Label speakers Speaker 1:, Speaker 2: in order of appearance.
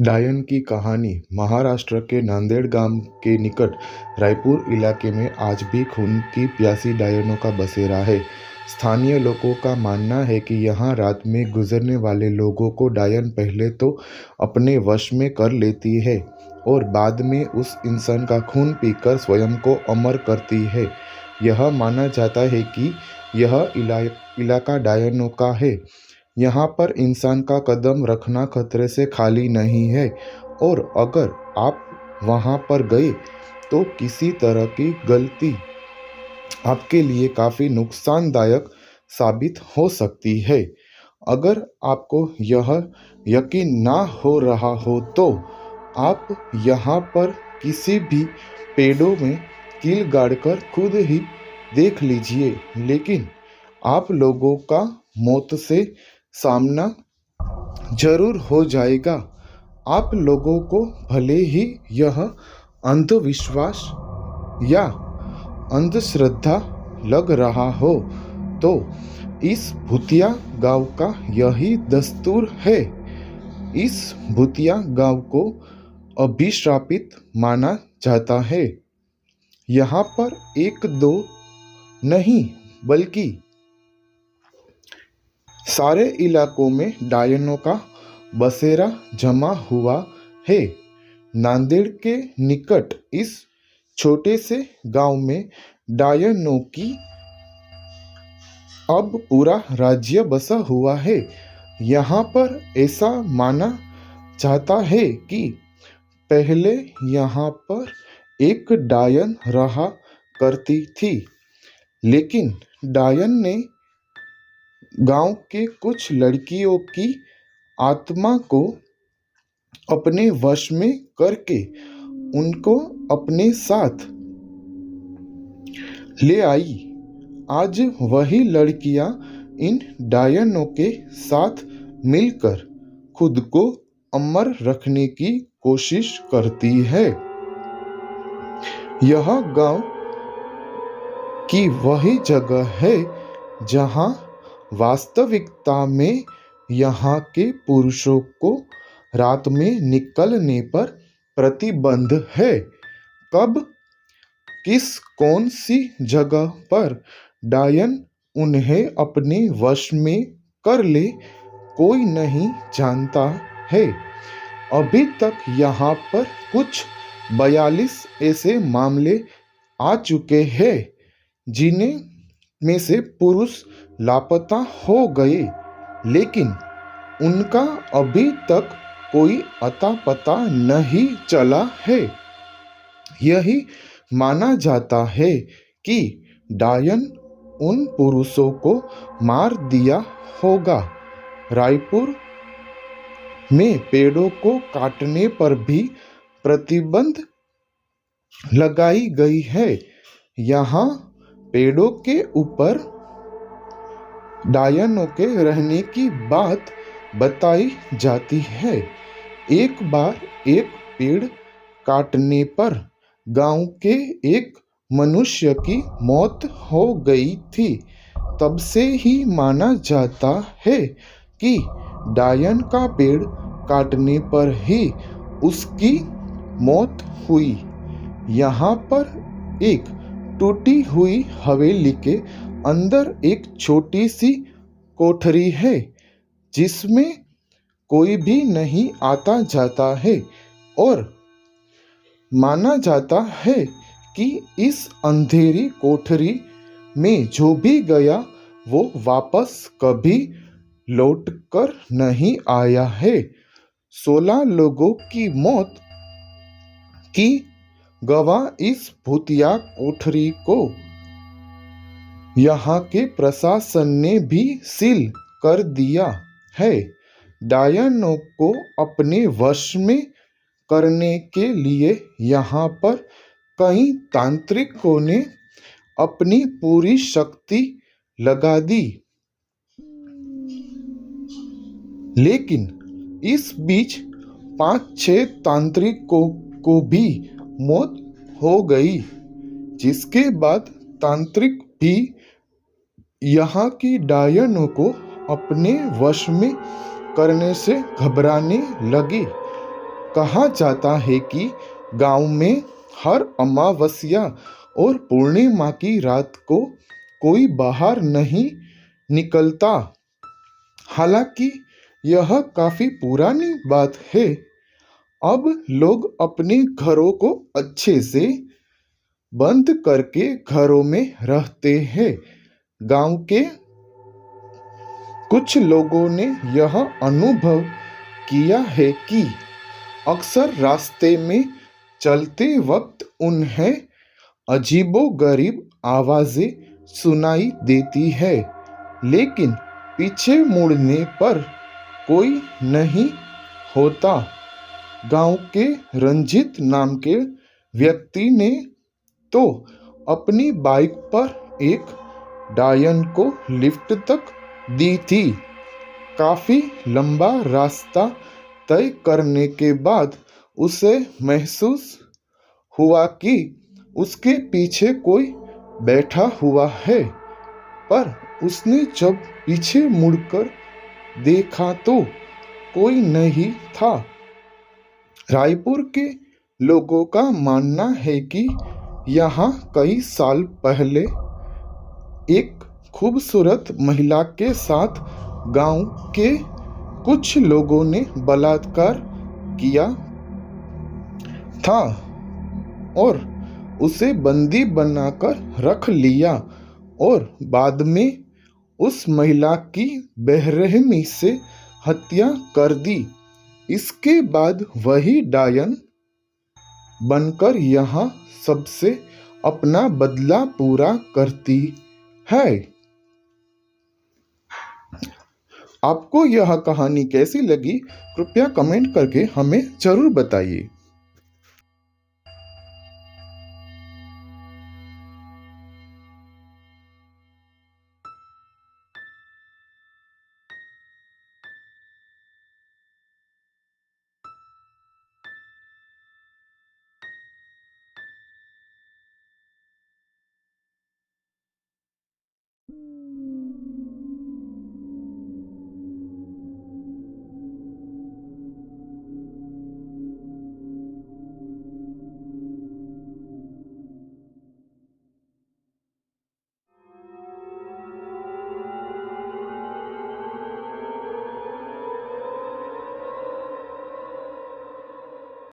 Speaker 1: डायन की कहानी महाराष्ट्र के नांदेड़ गांव के निकट रायपुर इलाके में आज भी खून की प्यासी डायनों का बसेरा है। स्थानीय लोगों का मानना है कि यहाँ रात में गुजरने वाले लोगों को डायन पहले तो अपने वश में कर लेती है और बाद में उस इंसान का खून पीकर स्वयं को अमर करती है। यह माना जाता है कि यह इलाका डायनों का है। यहाँ पर इंसान का कदम रखना खतरे से खाली नहीं है और अगर आप वहाँ पर गए तो किसी तरह की गलती आपके लिए काफ़ी नुकसानदायक साबित हो सकती है। अगर आपको यह यकीन ना हो रहा हो तो आप यहाँ पर किसी भी पेड़ों में कील गाड़कर खुद ही देख लीजिए, लेकिन आप लोगों का मौत से सामना जरूर हो जाएगा। आप लोगों को भले ही यह अंधविश्वास या अंधश्रद्धा लग रहा हो, तो इस भूतिया गांव का यही दस्तूर है। इस भूतिया गांव को अभिशापित माना जाता है। यहाँ पर एक दो नहीं बल्कि सारे इलाकों में डायनों का बसेरा जमा हुआ है। नांदेड़ के निकट इस छोटे से गांव में डायनों की अब पूरा राज्य बसा हुआ है। यहाँ पर ऐसा माना जाता है कि पहले यहाँ पर एक डायन रहा करती थी, लेकिन डायन ने गांव के कुछ लड़कियों की आत्मा को अपने वश में करके उनको अपने साथ ले आई। आज वही लड़कियां इन डायनों के साथ मिलकर खुद को अमर रखने की कोशिश करती है। यह गांव की वही जगह है जहां वास्तविकता में यहाँ के पुरुषों को रात में निकलने पर प्रतिबंध है। कब कौन सी जगह पर डायन उन्हें अपने वश में कर ले, कोई नहीं जानता है। अभी तक यहाँ पर कुछ 42 ऐसे मामले आ चुके हैं जिन्हें में से पुरुष लापता हो गए, लेकिन उनका अभी तक कोई अता पता नहीं चला है। यही माना जाता है कि डायन उन पुरुषों को मार दिया होगा। रायपुर में पेड़ों को काटने पर भी प्रतिबंध लगाई गई है। यहाँ पेड़ों के ऊपर डायनों के रहने की बात बताई जाती है। एक बार एक पेड़ काटने पर गांव के एक मनुष्य की मौत हो गई थी। तब से ही माना जाता है कि डायन का पेड़ काटने पर ही उसकी मौत हुई। यहाँ पर एक टूटी हुई हवेली के अंदर एक छोटी सी कोठरी है जिसमें कोई भी नहीं आता जाता है और माना जाता है कि इस अंधेरी कोठरी में जो भी गया वो वापस कभी लौटकर नहीं आया है। 16 लोगों की मौत की गवाह इस भूतिया कोठरी को यहाँ के प्रशासन ने भी सील कर दिया है। डायनों को अपने वश में करने के लिए यहाँ पर कई तांत्रिकों ने अपनी पूरी शक्ति लगा दी, लेकिन इस बीच 5-6 तांत्रिकों को भी मौत हो गई, जिसके बाद तांत्रिक भी यहाँ की डायनों को अपने वश में करने से घबराने लगे। कहा जाता है कि गांव में हर अमावस्या और पूर्णिमा की रात को कोई बाहर नहीं निकलता। हालांकि यह काफी पुरानी बात है। अब लोग अपने घरों को अच्छे से बंद करके घरों में रहते हैं। गांव के कुछ लोगों ने यह अनुभव किया है कि अक्सर रास्ते में चलते वक्त उन्हें अजीबोगरीब आवाजें सुनाई देती है, लेकिन पीछे मुड़ने पर कोई नहीं होता। गांव के रंजीत नाम के व्यक्ति ने तो अपनी बाइक पर एक डायन को लिफ्ट तक दी थी। काफी लंबा रास्ता तय करने के बाद उसे महसूस हुआ कि उसके पीछे कोई बैठा हुआ है, पर उसने जब पीछे मुड़कर देखा तो कोई नहीं था। रायपुर के लोगों का मानना है कि यहाँ कई साल पहले एक खूबसूरत महिला के साथ गांव के कुछ लोगों ने बलात्कार किया था और उसे बंदी बनाकर रख लिया और बाद में उस महिला की बेरहमी से हत्या कर दी। इसके बाद वही डायन बनकर यहाँ सबसे अपना बदला पूरा करती है। आपको यह कहानी कैसी लगी, कृपया कमेंट करके हमें जरूर बताइए।